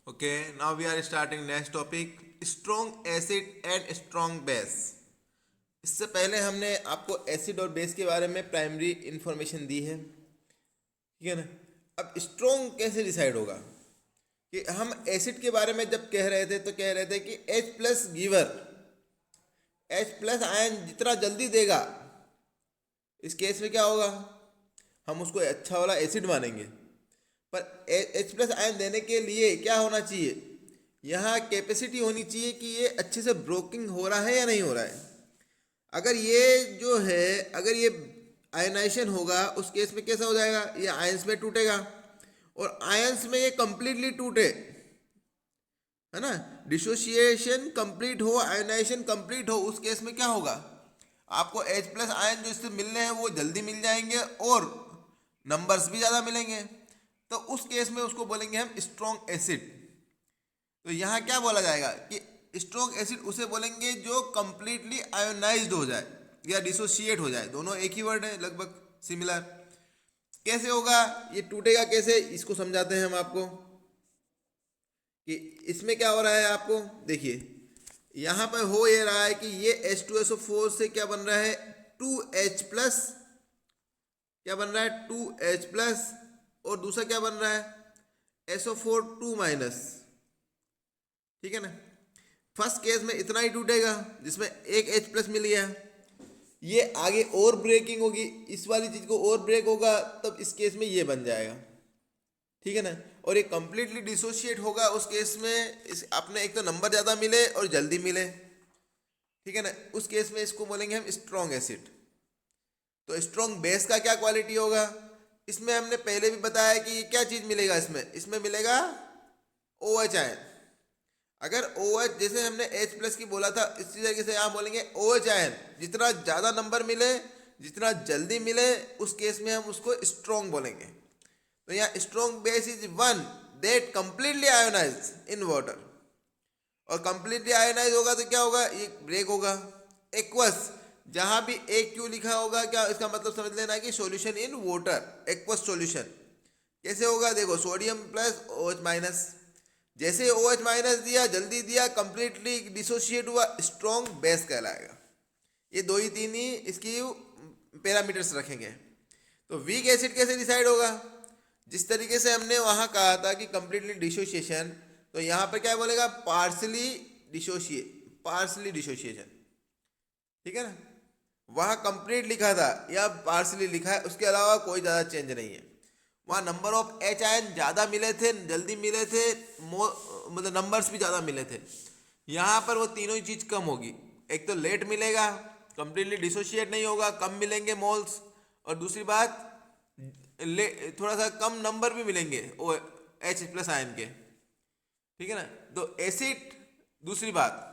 Okay, now we are starting next topic, strong acid and strong base. इससे पहले हमने आपको एसिड और बेस के बारे में प्राइमरी इंफॉर्मेशन दी है, ठीक है ना। अब स्ट्रॉन्ग कैसे डिसाइड होगा कि हम एसिड के बारे में जब कह रहे थे तो कह रहे थे कि H plus giver, H plus ion जितना जल्दी देगा, इस केस में क्या होगा, हम उसको अच्छा वाला एसिड मानेंगे। पर H प्लस आयन देने के लिए क्या होना चाहिए, यहाँ कैपेसिटी होनी चाहिए कि ये अच्छे से ब्रोकिंग हो रहा है या नहीं हो रहा है। अगर ये जो है, अगर ये आयनाइजेशन होगा उस केस में कैसा हो जाएगा, ये आयंस में टूटेगा, और आयंस में ये कंप्लीटली टूटे, है ना, डिसोसिएशन कंप्लीट हो, आयनाइजेशन कंप्लीट हो, उस केस में क्या होगा, आपको H प्लस आयन जो इससे मिलने हैं वो जल्दी मिल जाएंगे और नंबर्स भी ज़्यादा मिलेंगे। तो उस केस में उसको बोलेंगे हम स्ट्रॉन्ग एसिड। तो यहाँ क्या बोला जाएगा कि स्ट्रॉन्ग एसिड उसे बोलेंगे जो कंप्लीटली आयोनाइज्ड हो जाए या डिसोसिएट हो जाए। दोनों एक ही वर्ड है, लगभग सिमिलर। कैसे होगा, ये टूटेगा कैसे, इसको समझाते हैं हम आपको कि इसमें क्या हो रहा है। आपको देखिए, यहाँ पर हो ये रहा है कि ये H2SO4 से क्या बन रहा है, 2H प्लस, क्या बन रहा है 2H प्लस, और दूसरा क्या बन रहा है SO4 2 माइनस, ठीक है ना। फर्स्ट केस में इतना ही टूटेगा जिसमें एक H प्लस मिल गया, ये आगे और ब्रेकिंग होगी, इस वाली चीज को और ब्रेक होगा, तब इस केस में ये बन जाएगा, ठीक है ना। और ये कंप्लीटली डिसोशिएट होगा उस केस में, इस अपने एक तो नंबर ज़्यादा मिले और जल्दी मिले, ठीक है ना। उस केस में इसको बोलेंगे हम स्ट्रॉन्ग एसिड। तो स्ट्रॉन्ग बेस का क्या क्वालिटी होगा, इसमें हमने पहले भी बताया कि क्या चीज़ मिलेगा, इसमें मिलेगा OH आयन। अगर OH, जैसे हमने H प्लस की बोला था, इसी तरीके से यहाँ बोलेंगे OH आयन, जितना ज़्यादा नंबर मिले, जितना जल्दी मिले, उस केस में हम उसको स्ट्रॉन्ग बोलेंगे। तो यहाँ strong base is one that completely ionize in water, और कंप्लीटली आयोनाइज होगा तो क्या होगा, ये ब्रेक होगा। एक्वस, जहां भी एक क्यू लिखा होगा, क्या इसका मतलब समझ लेना कि solution in water, aqueous solution. कैसे होगा, देखो सोडियम प्लस OH माइनस, जैसे OH माइनस दिया, जल्दी दिया, कंप्लीटली डिसोशिएट हुआ, स्ट्रॉन्ग बेस कहलाएगा। ये दो ही तीन ही इसकी पैरामीटर्स रखेंगे। तो वीक एसिड कैसे डिसाइड होगा, जिस तरीके से हमने वहां कहा था कि कंप्लीटली डिसोसिएशन, तो यहाँ पर क्या बोलेगा, पार्सली डिसोसिएशन, ठीक है ना। वहां कंप्लीट लिखा था, या पार्सली लिखा है, उसके अलावा कोई ज़्यादा चेंज नहीं है। वहाँ नंबर ऑफ H आयन ज़्यादा मिले थे, जल्दी मिले थे, मतलब नंबर्स भी ज़्यादा मिले थे। यहाँ पर वो तीनों ही चीज़ कम होगी। एक तो लेट मिलेगा, कंप्लीटली डिसोशिएट नहीं होगा, कम मिलेंगे मोल्स, और दूसरी बात थोड़ा सा कम नंबर भी मिलेंगे वो H प्लस आयन के, ठीक है ना। तो एसिड, दूसरी बात,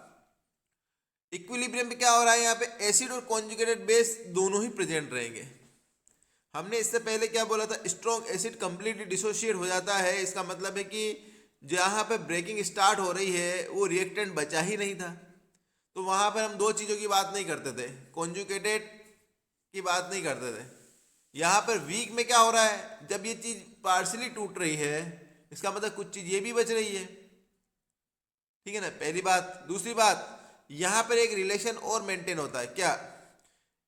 इक्विलिब्रियम पे क्या हो रहा है, यहाँ पे एसिड और कॉन्जुगेटेड बेस दोनों ही प्रेजेंट रहेंगे। हमने इससे पहले क्या बोला था, स्ट्रॉन्ग एसिड कंप्लीटली डिसोशिएट हो जाता है, इसका मतलब है कि जहाँ पे ब्रेकिंग स्टार्ट हो रही है वो रिएक्टेंट बचा ही नहीं था। तो वहाँ पर हम दो चीज़ों की बात नहीं करते थे, कॉन्जुगेटेड की बात नहीं करते थे। यहाँ पर वीक में क्या हो रहा है, जब ये चीज़ पार्शली टूट रही है, इसका मतलब कुछ चीज़ ये भी बच रही है, ठीक है ना, पहली बात। दूसरी बात, यहाँ पर एक रिलेशन और मेंटेन होता है, क्या,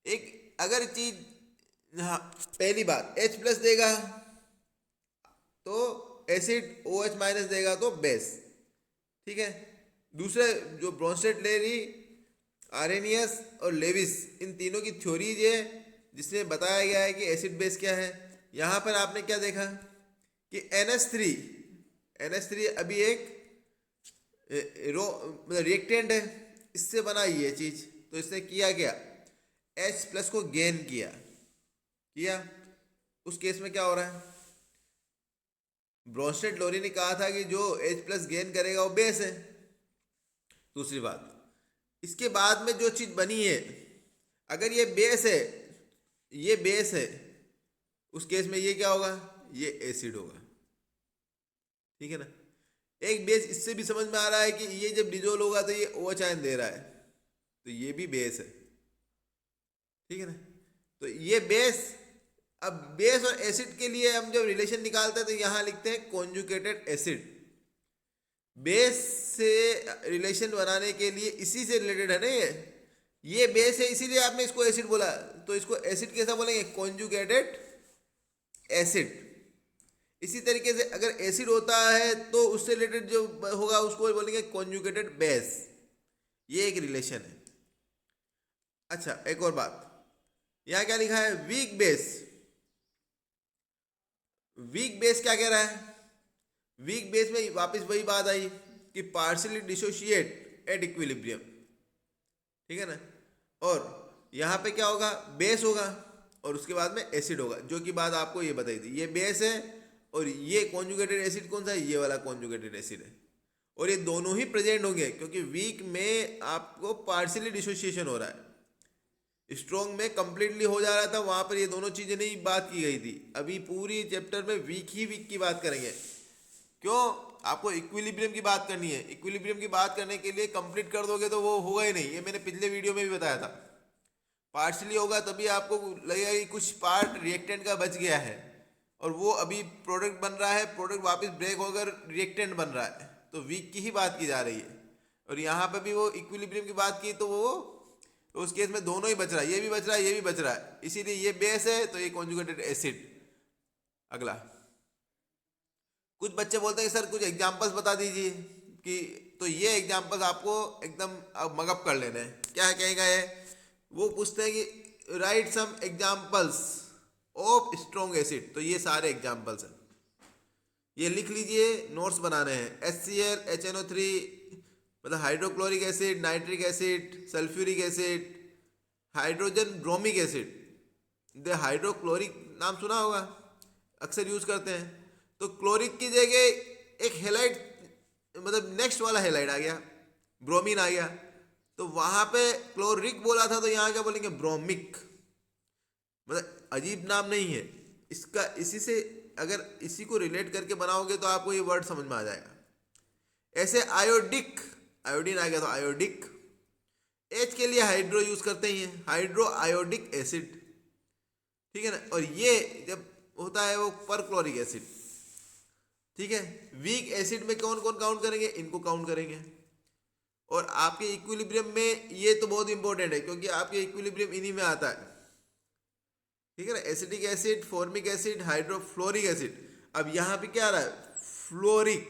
एक अगर चीज, हाँ, पहली बात H प्लस देगा तो एसिड, OH माइनस देगा तो बेस, ठीक है। दूसरे जो ब्रोंस्टेड लेरी, आरेनियस और लेविस, इन तीनों की थ्योरीज है जिसमें बताया गया है कि एसिड बेस क्या है। यहाँ पर आपने क्या देखा कि NH3 अभी एक रो मतलब रिएक्टेंट है, इससे बना ये चीज। तो इसने किया क्या, H प्लस को गेन किया। उस केस में क्या हो रहा है, ब्रोंस्टेड लोरी ने कहा था कि जो H प्लस गेन करेगा वो बेस है। दूसरी बात, इसके बाद में जो चीज बनी है, अगर ये बेस है, उस केस में ये क्या होगा, ये एसिड होगा, ठीक है ना। एक बेस इससे भी समझ में आ रहा है कि ये जब डिजोल्व होगा तो ये OH आयन दे रहा है, तो ये भी बेस है, ठीक है ना। तो ये बेस, अब बेस और एसिड के लिए हम जब रिलेशन निकालते हैं तो यहाँ लिखते हैं कॉन्जुगेटेड एसिड। बेस से रिलेशन बनाने के लिए इसी से रिलेटेड है ना ये बेस है, इसीलिए आपने इसको एसिड बोला। तो इसको एसिड कैसा बोलेंगे? Conjugated acid. इसी तरीके से अगर एसिड होता है तो उससे रिलेटेड जो होगा उसको बोलेंगे कॉन्जुगेटेड बेस। ये एक रिलेशन है। अच्छा, एक और बात, यहां क्या लिखा है? Weak base. वीक बेस क्या कह रहा है? वीक बेस में वापस वही बात आई कि पार्शियली डिसोशिएट एट इक्विलिब्रियम, ठीक है ना। और यहां पे क्या होगा? बेस होगा और उसके बाद में एसिड होगा, जो कि बात आपको ये बताई थी। ये बेस है और ये कॉन्जुगेटेड एसिड कौन सा है? ये वाला कॉन्जुगेटेड एसिड है। और ये दोनों ही प्रेजेंट होंगे क्योंकि वीक में आपको पार्शियली डिसोसिएशन हो रहा है, स्ट्रॉन्ग में कंप्लीटली हो जा रहा था, वहां पर ये दोनों चीजें नहीं बात की गई थी। अभी पूरी चैप्टर में वीक की बात करेंगे। क्यों? आपको इक्विलिब्रियम की बात करनी है। इक्विलिब्रियम की बात करने के लिए कंप्लीट कर दोगे तो वो होगा ही नहीं, ये मैंने पिछले वीडियो में भी बताया था। पार्शियली होगा तभी आपको लगेगा कि कुछ पार्ट रिएक्टेंट का बच गया है और वो अभी प्रोडक्ट बन रहा है, प्रोडक्ट वापस ब्रेक होकर रिएक्टेंट बन रहा है, तो वीक की ही बात की जा रही है। और यहाँ पे भी वो इक्विलिब्रियम की बात की तो उस केस में दोनों ही बच रहा है, ये भी बच रहा है, ये भी बच रहा है, इसीलिए ये बेस है तो ये कॉन्जुगेटेड एसिड। अगला, कुछ बच्चे बोलते हैं सर कुछ एग्जांपल्स बता दीजिए कि, तो ये एग्जांपल्स आपको एकदम मगअप कर लेने हैं। क्या कहेगा ये? वो पूछते हैं कि write some examples of strong acid, तो ये सारे एग्जांपल्स हैं, ये लिख लीजिए, नोट्स बनाने हैं। HCl, HNO3 मतलब hydrochloric acid, nitric acid, sulphuric acid, hydrogen bromic acid. Hydrochloric नाम सुना होगा, अक्सर यूज करते हैं। तो क्लोरिक की जगह एक हेलाइड मतलब नेक्स्ट वाला हेलाइड आ गया, ब्रोमीन आ गया, तो वहां पे क्लोरिक बोला था तो यहाँ क्या बोलेंगे? ब्रोमिक। मतलब अजीब नाम नहीं है इसका, इसी से अगर इसी को रिलेट करके बनाओगे तो आपको ये वर्ड समझ में आ जाएगा। ऐसे आयोडिक, आयोडीन आ गया तो आयोडिक। एच के लिए हाइड्रो यूज करते ही हैं, हाइड्रो आयोडिक एसिड, ठीक है ना। और ये जब होता है वो परक्लोरिक एसिड, ठीक है। वीक एसिड में कौन कौन काउंट करेंगे? इनको काउंट करेंगे। और आपके इक्विलिब्रियम में ये तो बहुत इंपॉर्टेंट है क्योंकि आपके इक्विलिब्रियम इन्हीं में आता है, ठीक है ना। Acetic acid, formic acid, hydrofluoric acid. अब यहां पे क्या आ रहा है? फ्लोरिक,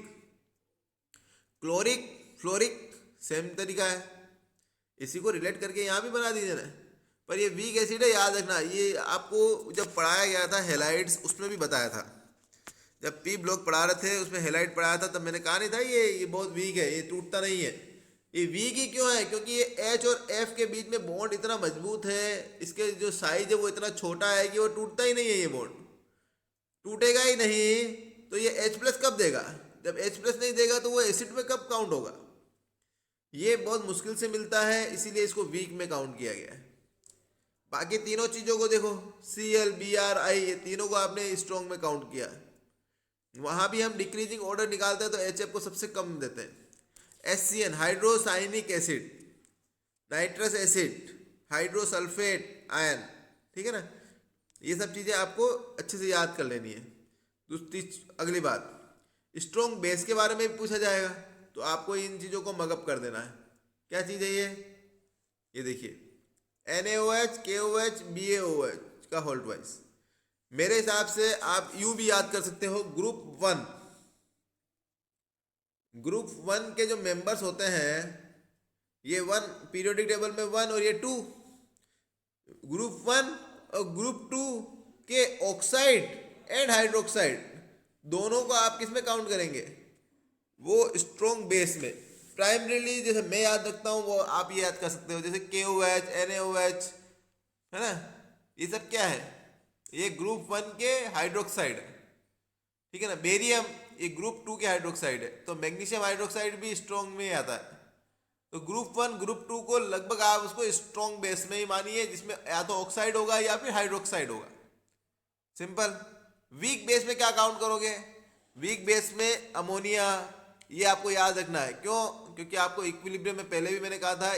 क्लोरिक, फ्लोरिक, सेम तरीका है, इसी को रिलेट करके यहां भी बना दीजिए ना। पर ये वीक एसिड है, याद रखना। ये आपको जब पढ़ाया गया था हेलाइड्स, उसमें भी बताया था। जब पी ब्लॉक पढ़ा रहे थे उसमें हेलाइड पढ़ाया था, तब मैंने कहा नहीं था ये बहुत वीक है, ये टूटता नहीं है। ये वीक ही क्यों है? क्योंकि ये H और F के बीच में बॉन्ड इतना मजबूत है, इसके जो साइज है वो इतना छोटा है कि वो टूटता ही नहीं है। ये बॉन्ड टूटेगा ही नहीं तो ये H+ कब देगा? जब H+ नहीं देगा तो वो एसिड में कब काउंट होगा? ये बहुत मुश्किल से मिलता है, इसीलिए इसको वीक में काउंट किया गया है। बाकी तीनों चीजों को देखो, Cl, Br, I, ये तीनों को आपने स्ट्रॉन्ग में काउंट किया। वहां भी हम डिक्रीजिंग ऑर्डर निकालते हैं तो HF को सबसे कम देते हैं। HCN, hydrocyanic acid, nitrous acid, hydrosulphate ion, ठीक है ना। ये सब चीजें आपको अच्छे से याद कर लेनी है। दूसरी अगली बात, स्ट्रॉन्ग बेस के बारे में भी पूछा जाएगा तो आपको इन चीजों को मगअप कर देना है। क्या चीज है ये देखिए, NaOH, KOH, BaOH का होल्ड वाइज। मेरे हिसाब से आप यूं भी याद कर सकते हो, ग्रुप 1 के जो मेंबर्स होते हैं, ये 1 पीरियोडिक टेबल में 1 और ये 2, ग्रुप 1 और ग्रुप 2 के ऑक्साइड एंड हाइड्रोक्साइड दोनों को आप किस में काउंट करेंगे? वो स्ट्रॉन्ग बेस में। प्राइमरीली जैसे मैं याद रखता हूं वो आप ये याद कर सकते हो, जैसे KOH, NaOH, है ना। ये सब क्या है? ये ग्रुप 1 के हाइड्रोक्साइड है, ठीक है ना। बेरियम ये ग्रुप 2 के हाइड्रोक्साइड है, तो मैग्नीशियम हाइड्रोक्साइड भी स्ट्रॉन्ग में आता है। तो ग्रुप 1 ग्रुप 2 को लगभग आप उसको स्ट्रॉन्ग बेस में ही मानिए, जिसमें या तो ऑक्साइड होगा या फिर हाइड्रोक्साइड होगा, सिंपल। वीक बेस में क्या काउंट करोगे? वीक बेस में अमोनिया, ये आपको याद रखना है। क्यों? क्योंकि आपको इक्विलिब्रियम में पहले भी मैंने कहा था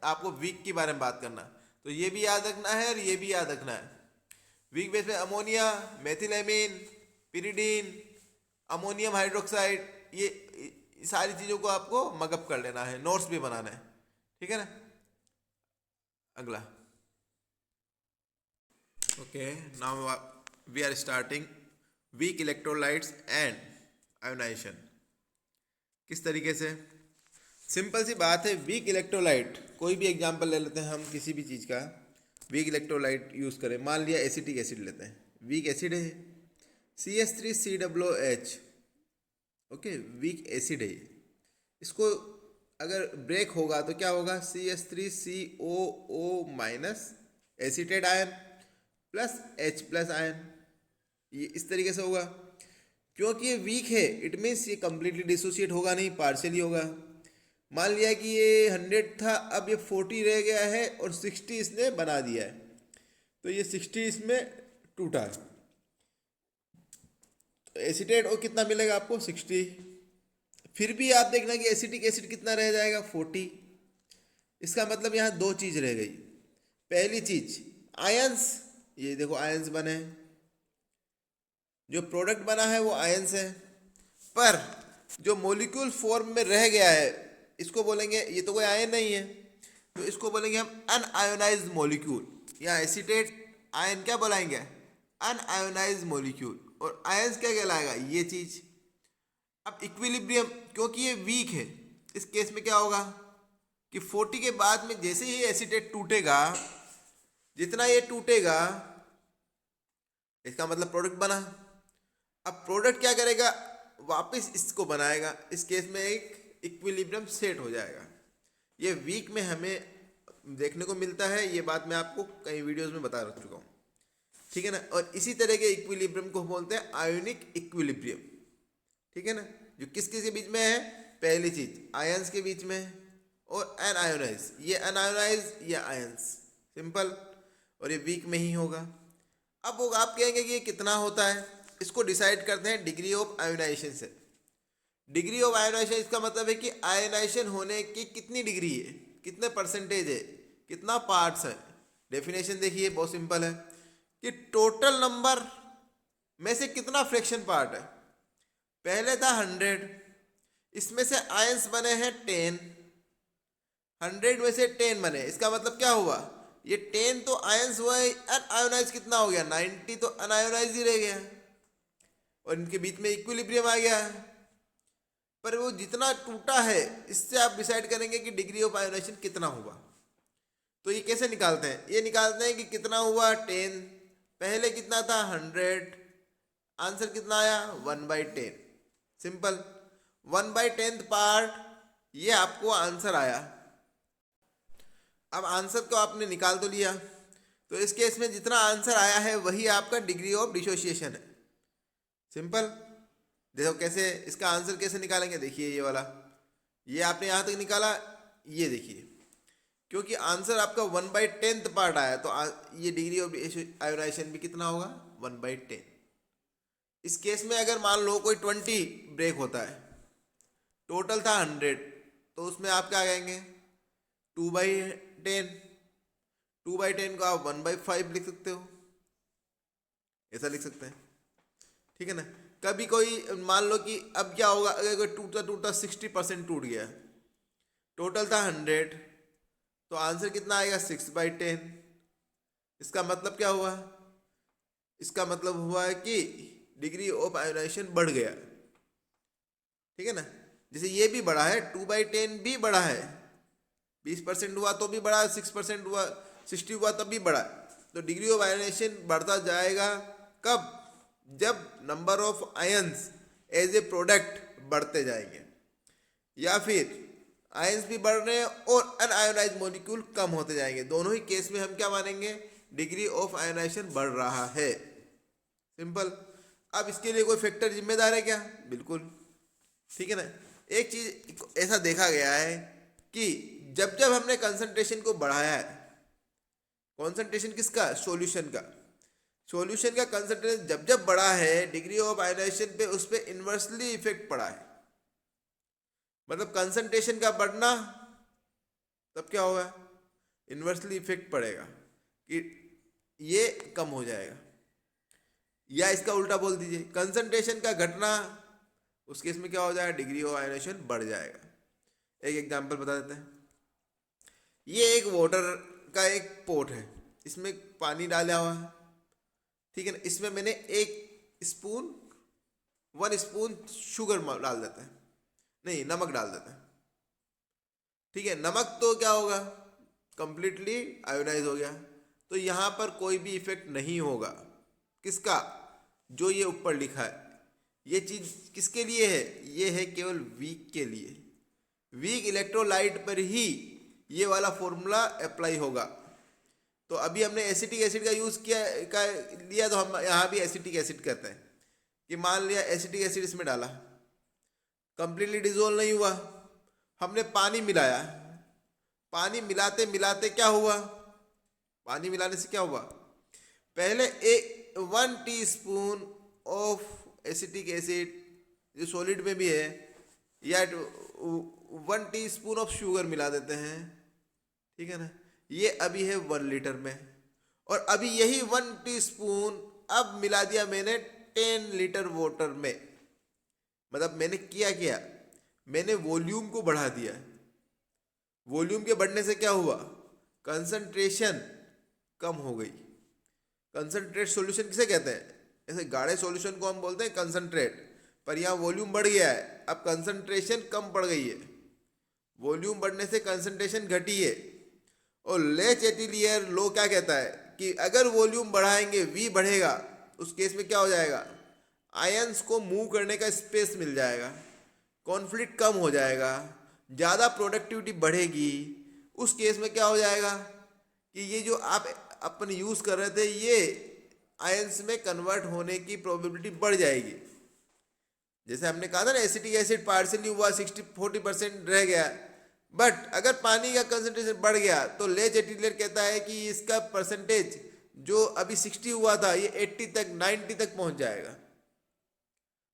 आपको वीक के बारे में बात करना, तो ये भी याद रखना है और ये भी याद रखना है। वीक बेस में अमोनिया, मेथिलेमीन, पिरिडीन, अमोनियम हाइड्रोक्साइड, ये ये सारी चीज़ों को आपको मगअप कर लेना है, नोट्स भी बनाना है, ठीक है ना। अगला, okay, now we are starting weak electrolytes and ionization. किस तरीके से, सिंपल सी बात है, वीक इलेक्ट्रोलाइट, कोई भी एग्जांपल ले लेते हैं हम किसी भी चीज़ का, वीक इलेक्ट्रोलाइट यूज़ करें, मान लिया एसिटिक एसिड लेते हैं, वीक एसिड है CH3COOH, ओके, वीक एसिड है, इसको अगर ब्रेक होगा तो क्या होगा, CH3COO minus acetate ion plus H plus ion, ये इस तरीके से होगा। क्योंकि ये वीक है इट मीन्स ये कंप्लीटली डिसोसिएट होगा नहीं, पार्शियली होगा। मान लिया कि ये 100 था, अब ये 40 रह गया है और 60 इसने बना दिया है, तो ये 60 इसमें टूटा है, तो एसिटेट और कितना मिलेगा आपको 60। फिर भी आप देखना कि एसिटिक एसिड कितना रह जाएगा 40। इसका मतलब यहाँ दो चीज़ रह गई। पहली चीज आयंस, ये देखो आयंस बने हैं, जो प्रोडक्ट बना है वो आयंस है, पर जो मॉलिक्यूल फॉर्म में रह गया है इसको बोलेंगे, ये तो कोई आयन नहीं है, तो इसको बोलेंगे हम अनआयोनाइज्ड मॉलिक्यूल, या एसिटेट आयन क्या बोलाएंगे, अनआयोनाइज्ड मॉलिक्यूल। और आयंस क्या कहलाएगा, ये चीज। अब इक्विलिब्रियम, क्योंकि ये वीक है, इस केस में क्या होगा कि 40 के बाद में जैसे ही एसिटेट टूटेगा, जितना ये टूटेगा इसका मतलब प्रोडक्ट बना। अब प्रोडक्ट क्या करेगा, वापस इसको बनाएगा, इस केस में एक इक्विलिब्रियम सेट हो जाएगा। ये वीक में हमें देखने को मिलता है, ये बात मैं आपको कई वीडियोस में बता चुका हूँ, ठीक है ना। और इसी तरह के इक्विलिब्रियम को बोलते हैं आयोनिक इक्विलिब्रियम, ठीक है ना, जो किस किस के बीच में है, पहली चीज आयंस के बीच में है, और अनआयोनाइज, ये अनआयोनाइज या आयंस, सिंपल, और ये वीक में ही होगा। अब वो आप कहेंगे कि ये कितना होता है, इसको डिसाइड करते हैं डिग्री ऑफ आयोनाइजेशन से। डिग्री ऑफ आयोनाइजेशन इसका मतलब है कि आयोनाइजेशन होने की कितनी डिग्री है, कितने परसेंटेज है, कितना पार्ट्स है। डेफिनेशन देखिए बहुत सिंपल है कि टोटल नंबर में से कितना फ्रैक्शन पार्ट है। पहले था 100, इसमें से आयंस बने हैं 10, 100 में से 10 बने, इसका मतलब क्या हुआ, ये 10 तो आयंस हुआ है, अनआयोनाइज कितना हो गया 90, तो अनआयोनाइज ही रह गया, और इनके बीच में इक्विलिब्रियम आ गया है। पर वो जितना टूटा है इससे आप डिसाइड करेंगे कि डिग्री ऑफ आयोनाइजेशन कितना हुआ। तो ये कैसे निकालते हैं, ये निकालते हैं कि कितना हुआ 10, पहले कितना था 100, आंसर कितना आया 1/10, सिंपल, 1/10 पार्ट, ये आपको आंसर आया। अब आंसर को आपने निकाल तो लिया, तो इस केस में जितना आंसर आया है वही आपका डिग्री ऑफ डिसोसिएशन है, सिंपल। देखो कैसे इसका आंसर कैसे निकालेंगे, देखिए ये वाला, ये आपने यहाँ तक निकाला, ये देखिए, क्योंकि आंसर आपका 1/10 पार्ट आया, तो ये डिग्री ऑफ आयोनाइजेशन भी कितना होगा 1/10। इस केस में अगर मान लो कोई 20 ब्रेक होता है, टोटल था 100, तो उसमें आप क्या कहेंगे 2/10, 2/10 को आप 1/5 लिख सकते हो, ऐसा लिख सकते हैं, ठीक है ना। कभी कोई मान लो कि अब क्या होगा, अगर कोई टूटता टूटता 60% टूट गया, टोटल था 100, तो आंसर कितना आएगा 6/10। इसका मतलब क्या हुआ, इसका मतलब हुआ है कि डिग्री ऑफ आयोनाइजेशन बढ़ गया, ठीक है ना। जैसे ये भी बढ़ा है, 2/10 भी बढ़ा है, 20% हुआ तो भी बढ़ा, 6% हुआ, 60 हुआ तब भी बढ़ा, तो डिग्री ऑफ आयोनाइजेशन बढ़ता जाएगा। कब, जब number of ions as a product बढ़ते जाएंगे, या फिर आयंस भी बढ़ रहे हैं और अनआयोनाइज्ड मॉलिक्यूल कम होते जाएंगे, दोनों ही केस में हम क्या मानेंगे, डिग्री ऑफ आयोनाइजेशन बढ़ रहा है, सिंपल। अब इसके लिए कोई फैक्टर जिम्मेदार है क्या, बिल्कुल, ठीक है ना। एक चीज ऐसा देखा गया है कि जब जब हमने कंसंट्रेशन को बढ़ाया है, कंसंट्रेशन किसका, सॉल्यूशन का, सॉल्यूशन का कंसंट्रेशन जब जब बढ़ा है, डिग्री ऑफ आयोनाइजेशन पे उस पर इन्वर्सली इफेक्ट पड़ा है। मतलब कंसंट्रेशन का बढ़ना, तब क्या होगा, इन्वर्सली इफेक्ट पड़ेगा कि ये कम हो जाएगा। या इसका उल्टा बोल दीजिए, कंसंट्रेशन का घटना उस केस में क्या हो जाएगा, डिग्री ऑफ आयोनाइजेशन बढ़ जाएगा। एक एग्जांपल बता देते हैं। ये एक वाटर का एक पोट है, इसमें पानी डाला हुआ है, ठीक है ना। इसमें मैंने 1 स्पून शुगर डाल देते हैं, नहीं नमक डाल देते हैं, ठीक है। नमक तो क्या होगा, कंप्लीटली आयोनाइज हो गया। तो यहाँ पर कोई भी इफेक्ट नहीं होगा, किसका, जो ये ऊपर लिखा है। ये चीज किसके लिए है, ये है केवल वीक के लिए। वीक इलेक्ट्रोलाइट पर ही ये वाला फॉर्मूला अप्लाई होगा। तो अभी हमने एसिटिक एसिड का यूज लिया, तो हम यहाँ भी एसिटिक एसिड कहते हैं कि मान लिया एसिटिक एसिड इसमें डाला, कंप्लीटली डिजोल्व नहीं हुआ, हमने पानी मिलाया, पानी मिलाते मिलाते क्या हुआ, पानी मिलाने से क्या हुआ, पहले 1 टीस्पून ऑफ एसिटिक एसिड जो सॉलिड में भी है, या 1 टीस्पून ऑफ शुगर मिला देते हैं, ठीक है ना। ये अभी है 1 लीटर में, और अभी यही 1 टीस्पून अब मिला दिया मैंने 10 लीटर वाटर में। मतलब मैंने क्या मैंने वॉल्यूम को बढ़ा दिया। वॉल्यूम के बढ़ने से क्या हुआ, कंसंट्रेशन कम हो गई। कंसंट्रेट सॉल्यूशन किसे कहते हैं, ऐसे गाढ़े सॉल्यूशन को हम बोलते हैं कंसंट्रेट, पर यहाँ वॉल्यूम बढ़ गया है, अब कंसंट्रेशन कम पड़ गई है। वॉल्यूम बढ़ने से कंसंट्रेशन घटी है। और ले चेटिलियर लो क्या कहता है कि अगर वॉल्यूम बढ़ाएंगे वी बढ़ेगा, उस केस में क्या हो जाएगा, आयंस को मूव करने का स्पेस मिल जाएगा, कॉन्फ्लिक्ट कम हो जाएगा, ज़्यादा प्रोडक्टिविटी बढ़ेगी। उस केस में क्या हो जाएगा कि ये जो आप अपन यूज़ कर रहे थे, ये आयंस में कन्वर्ट होने की प्रोबेबिलिटी बढ़ जाएगी। जैसे हमने कहा था ना, एसिटिक एसिड पार्शियली हुआ, 40% रह गया, बट अगर पानी का कंसंट्रेशन बढ़ गया तो ले चेटिलियर कहता है कि इसका परसेंटेज जो अभी 60 हुआ था, ये 80 तक 90 तक पहुंच जाएगा।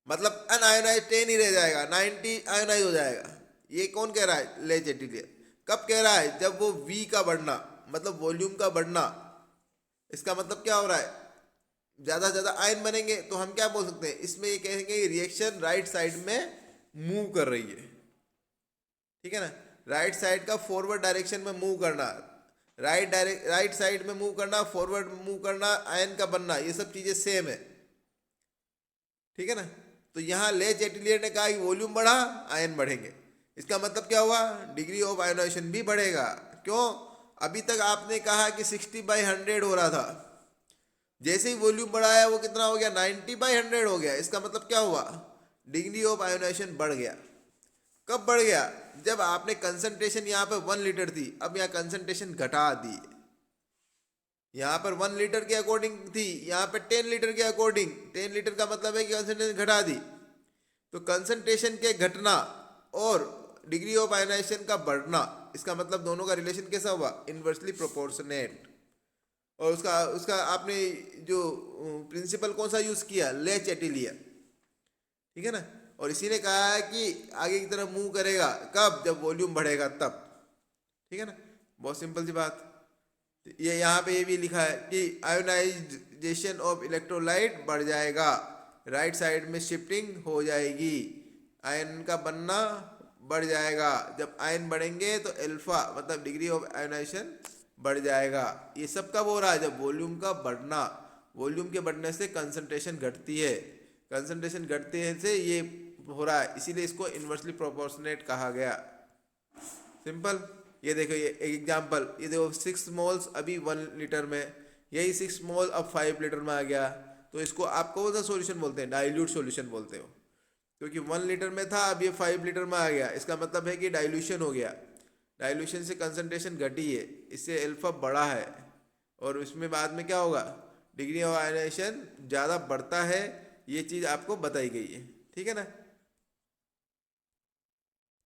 मतलब अनआयोनाइज 10 ही रह जाएगा, 90 आयोनाइज हो जाएगा। ये कौन कह रहा है, ले चेटिलियर। कब कह रहा है, जब वो वी का बढ़ना, मतलब वॉल्यूम का बढ़ना। इसका मतलब क्या हो रहा है, ज़्यादा से ज़्यादा आयन बनेंगे, तो हम क्या बोल सकते हैं, इसमें ये कहेंगे रिएक्शन राइट साइड में मूव कर रही है, ठीक है ना। राइट साइड का फॉरवर्ड डायरेक्शन में मूव करना, राइट साइड में मूव करना, फॉरवर्ड मूव करना, आयन का बनना, ये सब चीज़ें सेम है, ठीक है ना। तो यहाँ ले चेटिलियर ने कहा कि वॉल्यूम बढ़ा, आयन बढ़ेंगे। इसका मतलब क्या हुआ, डिग्री ऑफ आयोनाइजेशन भी बढ़ेगा। क्यों, अभी तक आपने कहा कि 60/100 हो रहा था, जैसे ही वॉल्यूम बढ़ाया वो कितना हो गया, 90/100 हो गया। इसका मतलब क्या हुआ, डिग्री ऑफ आयोनाइजेशन बढ़ गया। कब बढ़ गया, जब आपने कंसंट्रेशन यहाँ पे 1 लीटर थी, अब यहाँ कंसंट्रेशन घटा दी। यहाँ पर 1 लीटर के अकॉर्डिंग थी, यहाँ पे 10 लीटर के अकॉर्डिंग। 10 लीटर का मतलब है कि कंसंट्रेशन घटा दी। तो कंसंट्रेशन के घटना और डिग्री ऑफ आयोनाइजेशन का बढ़ना, इसका मतलब दोनों का रिलेशन कैसा हुआ, इनवर्सली प्रोपोर्शनेट। और उसका आपने जो प्रिंसिपल कौन सा यूज किया, ले चेटिलियर, ठीक है ना। और इसी ने कहा है कि आगे की तरफ मूव करेगा कब, जब वॉल्यूम बढ़ेगा तब, ठीक है ना। बहुत सिंपल सी बात। ये यहाँ पे ये भी लिखा है कि आयोनाइजेशन ऑफ इलेक्ट्रोलाइट बढ़ जाएगा, राइट साइड में शिफ्टिंग हो जाएगी, आयन का बनना बढ़ जाएगा। जब आयन बढ़ेंगे तो अल्फा मतलब डिग्री ऑफ आयोनाइजेशन बढ़ जाएगा। ये सब कब हो रहा है, जब वॉल्यूम का बढ़ना, वॉल्यूम के बढ़ने से कंसंट्रेशन घटती है, कंसंट्रेशन घटते से ये हो रहा है, इसीलिए इसको इन्वर्सली प्रोपोर्शनेट कहा गया। सिंपल। ये देखो, ये एक एग्जांपल, ये देखो 6 मोल्स अभी 1 लीटर में, यही 6 मोल अब 5 लीटर में आ गया। तो इसको आप कौन सा सॉल्यूशन बोलते हैं, डाइल्यूट सॉल्यूशन बोलते हो, क्योंकि 1 लीटर में था, अब ये 5 लीटर में आ गया। इसका मतलब है कि डाइल्यूशन हो गया, डाइल्यूशन से कंसंट्रेशन घटी है, इससे अल्फा बड़ा है, और उसमें बाद में क्या होगा, डिग्री ऑफ आयोनाइजेशन ज़्यादा बढ़ता है। ये चीज़ आपको बताई गई है, ठीक है ना।